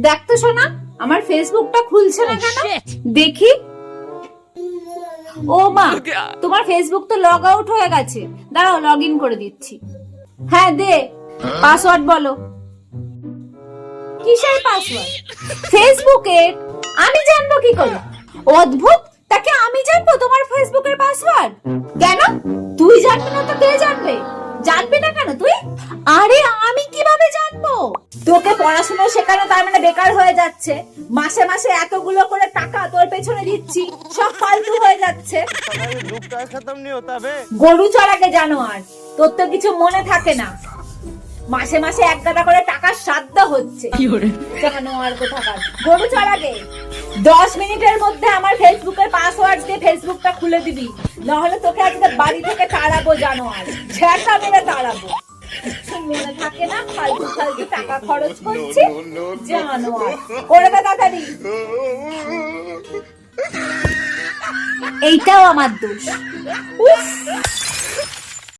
দেখ তো সোনা, আমার ফেসবুকটা খুলছে না কেন? দেখি। ও মা, তোমার ফেসবুক তো লগ আউট হয়ে গেছে। দাঁড়াও, লগ ইন করে দিচ্ছি। হ্যাঁ দে, পাসওয়ার্ড বলো। কিসের পাসওয়ার্ড? ফেসবুকের। আমি জানবো কি করে? অদ্ভুত, তাকে আমি জানবো তোমার ফেসবুকের পাসওয়ার্ড? কেন তুই জানবি না তো কে জানবে? জানবি না কেন তুই? আরে আমি কিভাবে জানবো? তোকে পড়াশোনা শেখানো তার মানে বেকার হয়ে যাচ্ছে। মাসে মাসে এতগুলো করে টাকা তোর পেছনে দিচ্ছি, সব ফালতু হয়ে যাচ্ছে। গরু চড়াকে জানোয়ার, তোর তো কিছু মনে থাকে না। মাসে মাসে এক গাদা করে টাকার সাধ্য হচ্ছে। জানোয়ার কোথাকার, গরু চড়াকে। 10 মিনিটের মধ্যে আমার ফেসবুকের পাসওয়ার্ড দিয়ে ফেসবুকটা খুলে দিবি, নাহলে তোকে আজকে বাড়ি থেকে তাড়াবো। জানোয়ার, ঝেঁটা মেরে তাড়াবো। মনে থাকে না, ফালতু ফালতু টাকা খরচ করছি। জানোয়ার, করে দে তাড়াতাড়ি। এইটাও আমার দোষ। উফ।